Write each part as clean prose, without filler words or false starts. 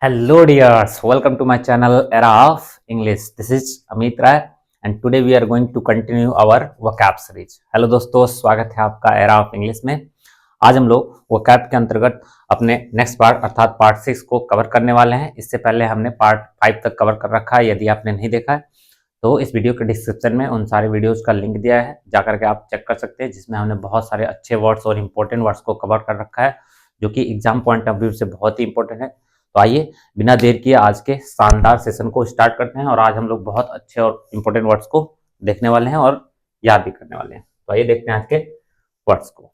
Hello, dears. Welcome to my channel Era of English. This is Amit Rai, and today we are going to continue our vocab series. Hello दोस्तों, स्वागत है आपका era of English में। आज हम लोग vocab के अंतर्गत अपने नेक्स्ट पार्ट अर्थात पार्ट 6 को कवर करने वाले हैं। इससे पहले हमने पार्ट 5 तक कवर कर रखा है। यदि आपने नहीं देखा है तो इस वीडियो के डिस्क्रिप्शन में उन सारे वीडियोस का लिंक दिया है, जाकर के आप चेक कर सकते हैं, जिसमें हमने बहुत सारे अच्छे वर्ड्स और इंपॉर्टेंट वर्ड्स को कवर कर रखा है, जो कि एग्जाम पॉइंट ऑफ व्यू से बहुत ही इंपॉर्टेंट है। तो आइए बिना देर किए आज के शानदार सेशन को स्टार्ट करते हैं और आज हम लोग बहुत अच्छे और इंपॉर्टेंट वर्ड्स को देखने वाले हैं और याद भी करने वाले हैं। तो आइए देखते हैं आज के वर्ड्स को।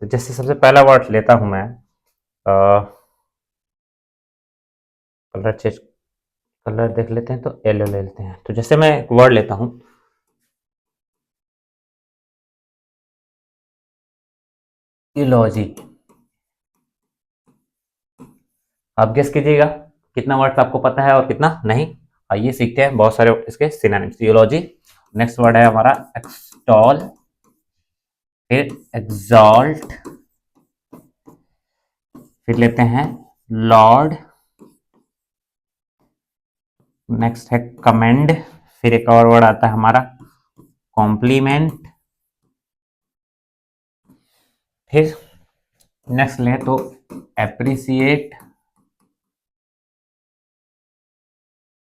तो जैसे सबसे पहला वर्ड लेता हूं मैं, कलर चेंज, कलर देख लेते हैं तो येलो ले लेते हैं। तो जैसे मैं एक वर्ड लेता हूं, इलॉजी। आप गेस कीजिएगा कितना वर्ड आपको पता है और कितना नहीं। आइए सीखते हैं बहुत सारे इसके सिनोनिम्स। इलॉजी। नेक्स्ट वर्ड है हमारा एक्सटॉल, फिर एग्जॉल्ट, फिर लेते हैं लॉर्ड, नेक्स्ट है कमेंड, फिर एक और वर्ड आता है हमारा कॉम्प्लीमेंट, फिर नेक्स्ट लें तो एप्रिसिएट,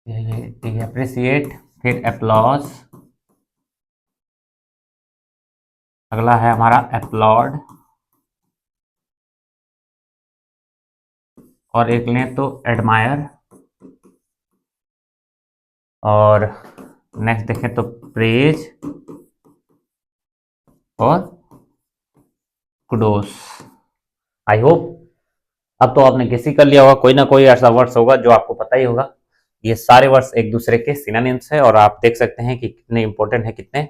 एप्रिसिएट, फिर एप्लॉज, अगला है हमारा एप्लॉड, और एक लें तो एडमायर, और नेक्स्ट देखें तो प्रेज और कुडोस। आई होप अब तो आपने गेस ही कर लिया होगा, कोई ना कोई ऐसा वर्ड्स होगा जो आपको पता ही होगा। ये सारे वर्ड्स एक दूसरे के सिनोनिम्स है और आप देख सकते हैं कि कितने इंपॉर्टेंट है, कितने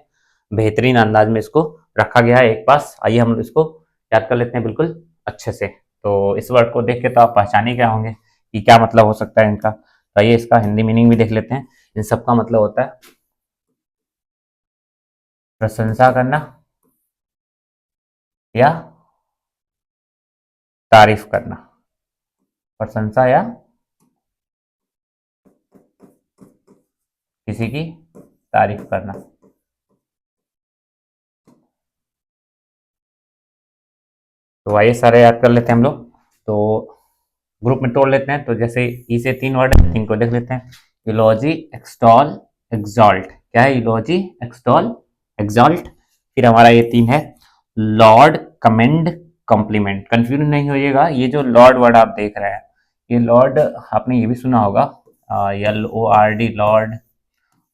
बेहतरीन अंदाज में इसको रखा गया है एक पास। आइए हम इसको याद कर लेते हैं बिल्कुल अच्छे से। तो इस वर्ड को देख के तो आप पहचाने क्या होंगे कि क्या मतलब हो सकता है इनका। तो आइए इसका हिंदी मीनिंग भी देख लेते हैं। इन सब का मतलब होता है प्रशंसा करना या तारीफ करना। प्रशंसा या किसी की तारीफ करना। तो आइए सारे याद कर लेते हैं हम लोग। तो ग्रुप में तोड़ लेते हैं। तो जैसे ई से 3 वर्ड है, 3 को देख लेते हैं। Eulogy, extol, exalt. क्या है? इलॉजी, एक्सटॉल, एग्जॉल्ट। फिर हमारा ये 3 है लॉर्ड, कमेंड, कॉम्प्लीमेंट। कंफ्यूजन नहीं होइएगा, ये जो लॉर्ड वर्ड आप देख रहे हैं, ये लॉर्ड आपने ये भी सुना होगा, LORD लॉर्ड,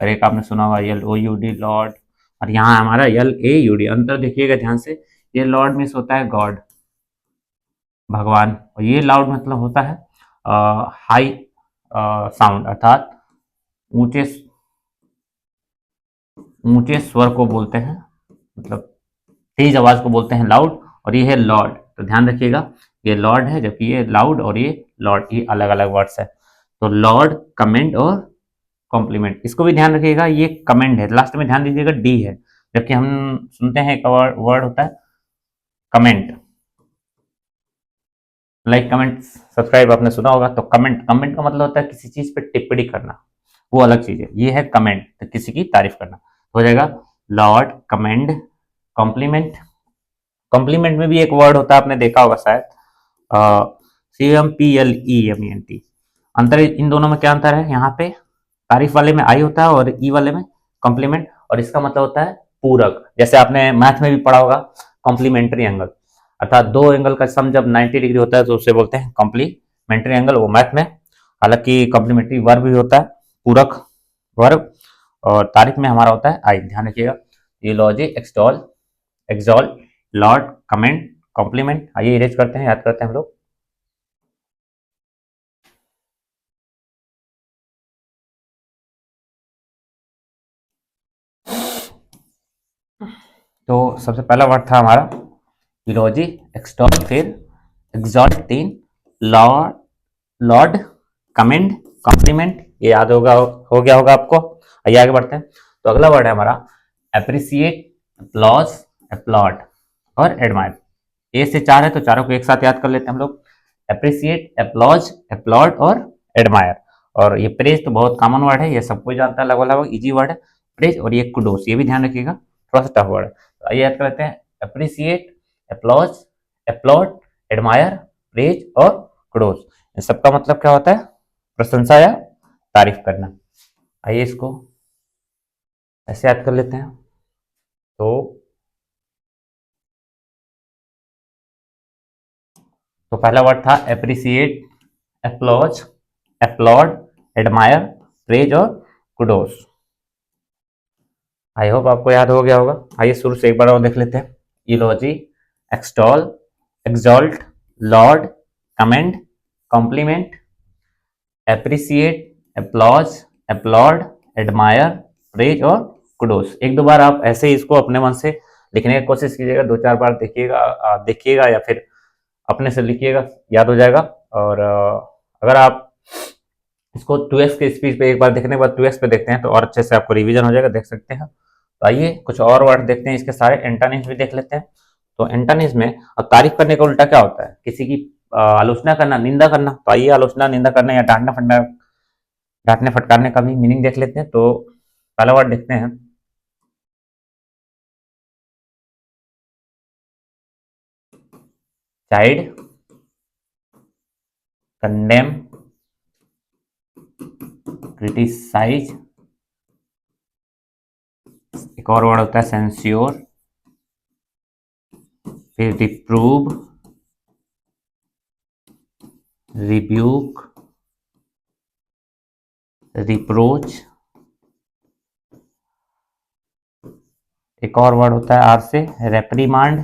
और एक आपने सुना होगा LOUD लॉर्ड, और यहाँ हमारा LAUD। अंतर देखिएगा ध्यान से, ये लॉर्ड मीन्स होता है गॉड, भगवान, और ये लाउड मतलब होता है हाई साउंड, अर्थात ऊंचे ऊंचे स्वर को बोलते हैं, मतलब तेज आवाज को बोलते हैं लाउड, और ये है लॉर्ड। तो ध्यान रखिएगा, ये लॉर्ड है जबकि ये लाउड और ये लॉर्ड, ये अलग अलग वर्ड्स है। तो लॉर्ड, कमेंड और कॉम्प्लीमेंट, इसको भी ध्यान रखिएगा। ये कमेंड है, लास्ट में ध्यान दीजिएगा डी है, जबकि हम सुनते हैं एक वर्ड होता है कमेंट। लाइक, कमेंट, सब्सक्राइब आपने सुना होगा। तो कमेंट, कमेंट का मतलब होता है किसी चीज पे टिप्पणी करना, वो अलग चीज है। ये है कमेंट, तो किसी की तारीफ करना। हो जाएगा लॉर्ड, कमेंड, कॉम्प्लीमेंट। कॉम्प्लीमेंट में भी एक वर्ड होता है, आपने देखा होगा शायद, COMPLEMENT। अंतर इन दोनों में क्या अंतर है? यहाँ पे तारीफ वाले में आई होता है और ई वाले में कॉम्प्लीमेंट, और इसका मतलब होता है पूरक। जैसे आपने मैथ में भी पढ़ा होगा कॉम्प्लीमेंट्री एंगल, अर्थात दो एंगल का सम जब 90 डिग्री होता है तो उसे बोलते हैं कॉम्प्लीमेंट्री एंगल, वो मैथ में। हालांकि कॉम्प्लीमेंट्री वर्ब भी होता है, पूरक वर्ब, और तारीफ में हमारा होता है आई। ध्यान रखिएगा, eulogy, extol, exalt, laud, commend, compliment. आइए इरेज करते हैं, याद करते हैं हम लोग। तो सबसे पहला वर्ड था हमारा यूलॉजी, एक्सटॉल, फिर exalt 3, laud, laud, commend, compliment. ये याद होगा, हो गया होगा आपको। आइए आगे बढ़ते हैं। तो अगला वर्ड है हमारा एप्रिसिएट, अप्लॉज, अपलॉड और एडमायर। ए से 4 है तो चारों को एक साथ याद कर लेते हैं हम लोग। अप्रिसिएट, एप्लॉज, एप्लॉड और एडमायर। और ये प्रेज तो बहुत कॉमन वर्ड है, ये सबको जानता है, लगभग लगभग इजी वर्ड है प्रेज। और ये कुडोस, ये भी ध्यान रखिएगा, थोड़ा सा टफ वर्ड है। तो आइए याद कर लेते हैं, appreciate, applause, applaud, admire, praise और कुडोस। इन सबका मतलब क्या होता है? प्रशंसा या तारीफ करना। आइए इसको ऐसे याद कर लेते हैं। तो पहला वर्ड था appreciate, applause, applaud, admire, praise और कुडोस। आई होप आपको याद हो गया होगा। आइए शुरू से एक बार और देख लेते हैं। Eulogy, extol, exalt, laud, commend, compliment, appreciate, applause, applaud, admire, praise और कुडोस। एक दो बार आप ऐसे ही इसको अपने मन से लिखने की कोशिश कीजिएगा, दो चार बार देखिएगा या फिर अपने से लिखिएगा, याद हो जाएगा। और अगर आप इसको 2x के स्पीड पे एक बार देखने के बाद 2x पे देखते हैं तो और अच्छे से आपको रिवीजन हो जाएगा, देख सकते हैं। तो आइए कुछ और वर्ड देखते हैं, इसके सारे एंटोनिम्स भी देख लेते हैं। तो एंटोनिम्स में अब तारीफ करने का उल्टा क्या होता है? किसी की आलोचना करना, निंदा करना। तो आइए आलोचना, निंदा करना या डांटने फटकारने का भी मीनिंग देख लेते हैं। तो पहला वर्ड देखते हैं, चाइड, कंडेम, क्रिटिसाइज। एक और वर्ड होता है सेंस्योर, फिर रिप्रूव, रिब्यूक, रिप्रोच। एक और वर्ड होता है आर से, रेप्रीमांड।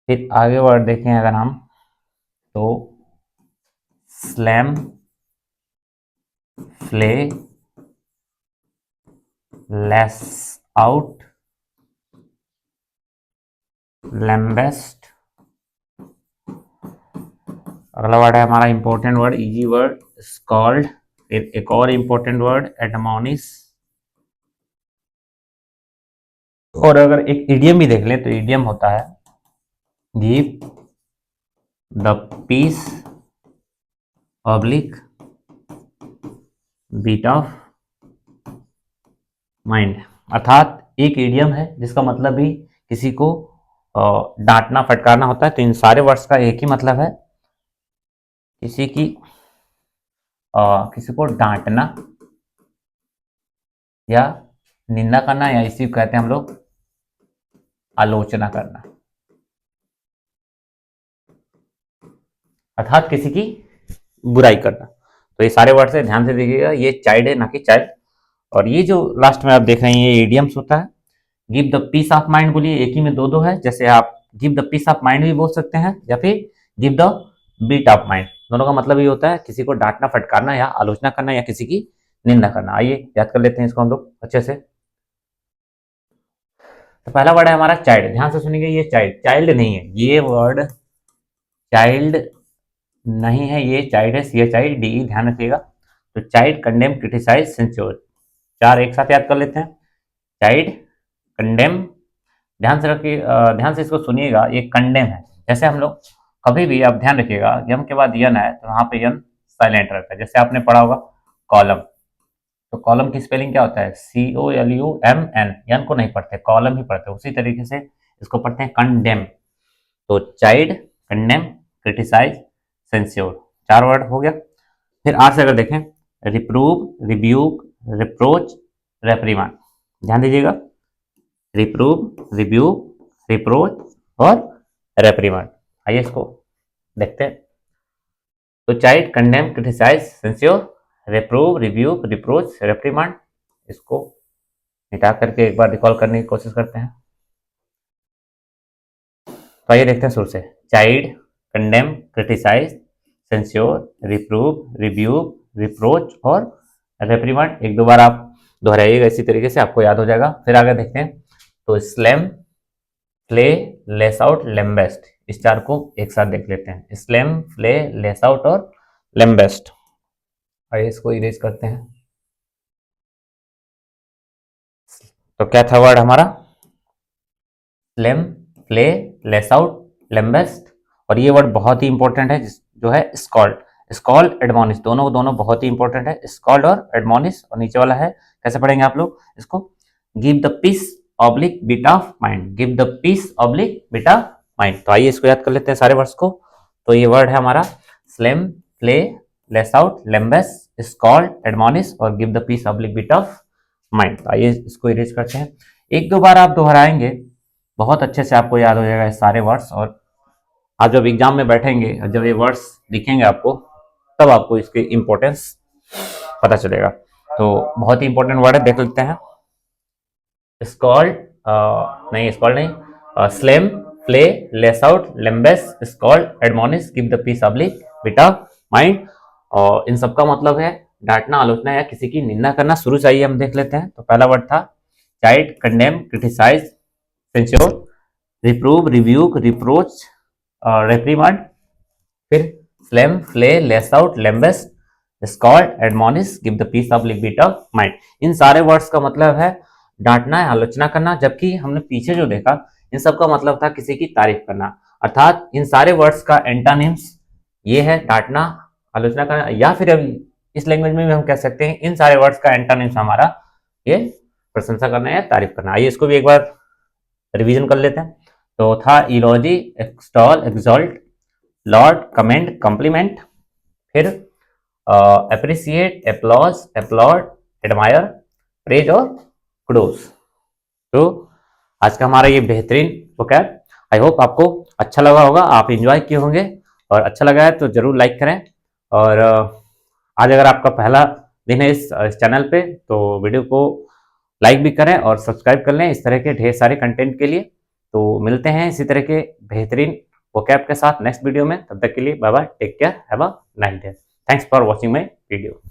फिर आगे वर्ड देखें अगर हम, तो स्लैम, फ्ले, लेस आउट, लैम्बेस्ट। अगला वर्ड है हमारा important word, easy word, scold. फिर एक और इंपॉर्टेंट वर्ड, एडमोनिश। और अगर एक इडियम भी देख लें तो इडियम होता है, give the piece oblique bit of mind. अर्थात एक इडियम है जिसका मतलब भी किसी को डांटना फटकारना होता है। तो इन सारे वर्ड्स का एक ही मतलब है, किसी की किसी को डांटना या निंदा करना, या इसी को कहते हैं हम लोग आलोचना करना, अर्थात किसी की बुराई करना। तो ये सारे वर्ड से ध्यान से देखिएगा, ये चाइल्ड है ना कि चाइल्ड। और ये जो लास्ट में आप देख रहे हैं ये इडियम्स होता है। Give the piece of mind बोलिए, एक ही में दो दो है, जैसे आप give the piece of mind भी बोल सकते हैं या फिर give the bit of mind. दोनों का मतलब ये होता है किसी को डांटना फटकारना या आलोचना करना या किसी की निंदा करना। आइए याद कर लेते हैं इसको हम लोग अच्छे से। तो पहला वर्ड है हमारा चाइल्ड। ध्यान से सुनिएगा, ये चाइल्ड चाइल्ड नहीं है, ये वर्ड चाइल्ड नहीं है, ये चाइल्ड है, CHILD, ध्यान रखिएगा। तो चाइल्ड, कंडेम, क्रिटिसाइज, सेंस्योर, चार एक साथ याद कर लेते हैं। चाइल्ड, कंडेम, ध्यान से रखिए, ध्यान से इसको सुनिएगा, ये कंडेम है। जैसे हम लोग कभी भी, आप ध्यान रखिएगा, यम के बाद यन है तो वहां पे यन साइलेंट रहता है। जैसे आपने पढ़ा होगा कॉलम, तो कॉलम की स्पेलिंग क्या होता है? COLUMN। यन को नहीं पढ़ते, कॉलम ही पढ़ते। उसी तरीके से इसको पढ़ते हैं कंडेम। तो चाइल्ड, कंडेम, क्रिटिसाइज, सेंस्योर, चार वर्ड हो गया। फिर आर से अगर देखें, रिप्रूव, रिब्यूक, रिप्रोच, रेप्रीमांड। ध्यान दीजिएगा, रिप्रूव, रिब्यूक, रिप्रोच और रेप्रीमांड। आइए इसको देखते हैं। तो chide, condemn, criticise, censure, reprove, rebuke, reproach, reprimand. इसको मिटा करके एक बार रिकॉल करने की कोशिश करते हैं। तो आइए देखते हैं शुरू से। Chide, condemn, criticise, censure, reprove, rebuke, reproach और रेप्रीमांड। एक दो बार आप दोहराइएगा, इसी तरीके से आपको याद हो जाएगा। फिर आगे देखते हैं। तो स्लैम, फ्ले, लेस आउट, लेम्बेस्ट, इस चार को एक साथ देख लेते हैं। स्लैम, फ्ले, लेस आउट और लेम्बेस्ट। आइए इसको इरेज करते हैं। तो क्या था वर्ड हमारा? स्लेम, फ्ले, लेस आउट, लेम्बेस्ट, और ये वर्ड बहुत ही इंपॉर्टेंट है जो है स्कॉल्ड। स्कॉल्ड, एडमोनिश, दोनों बहुत ही इंपॉर्टेंट है, स्कॉल्ड और एडमोनिश। और नीचे वाला है, कैसे पढ़ेंगे आप लोग इसको, give the piece oblique bit of mind, give the piece oblique bit of mind. तो आइए इसको याद कर लेते हैं सारे वर्ड्स को। तो ये वर्ड है हमारा slam, flay, less out, lambaste, scold, admonish और give the piece oblique bit of mind. तो आइए इसको इरेज करते हैं। एक दो बार आप दोहराएंगे, बहुत अच्छे से आपको याद हो जाएगा ये सारे वर्ड्स। और आप जब एग्जाम में बैठेंगे और जब ये वर्ड्स दिखेंगे आपको, तब आपको इसकी इंपॉर्टेंस पता चलेगा। तो बहुत ही इंपॉर्टेंट वर्ड है, देख लेते हैं। स्कॉल्ड, नहीं स्कॉल्ड नहीं, slam, flay, less out, lambaste, scold, admonish, give the piece oblique bit of mind. और इन सबका मतलब है डांटना, आलोचना या किसी की निंदा करना। शुरू से आइए हम देख लेते हैं। तो पहला वर्ड था chide, condemn, criticise, censure, reprove, rebuke, reproach, reprimand. फिर slam, flay, less out, lambaste, scold, admonish, give the piece oblique bit of mind. इन सारे वर्ड्स का मतलब है डांटना है, आलोचना करना। जबकि हमने पीछे जो देखा, इन सब का मतलब था किसी की तारीफ करना। अर्थात इन सारे वर्ड्स का एंटानिम्स ये है डांटना, आलोचना करना, या फिर अभी इस लैंग्वेज में भी हम कह सकते हैं इन सारे वर्ड्स का एंटानिम्स हमारा ये प्रशंसा करना या तारीफ करना। आइए इसको भी एक बार रिवीजन कर लेते हैं। तो था eulogy, extol, exalt, laud, commend, compliment. फिर appreciate, applause, applaud, admire, praise और कुडोस। तो आज का हमारा ये बेहतरीन वोकैब, आई होप आपको अच्छा लगा होगा, आप इंजॉय किए होंगे। और अच्छा लगा है तो जरूर लाइक करें। और आज अगर आपका पहला दिन है इस चैनल पे, तो वीडियो को लाइक भी करें और सब्सक्राइब कर लें इस तरह के ढेर सारे कंटेंट के लिए। तो मिलते हैं इसी तरह के बेहतरीन वोकैब के साथ नेक्स्ट वीडियो में। तब तक के लिए bye bye, take care, have a nice day. Thanks for watching my video.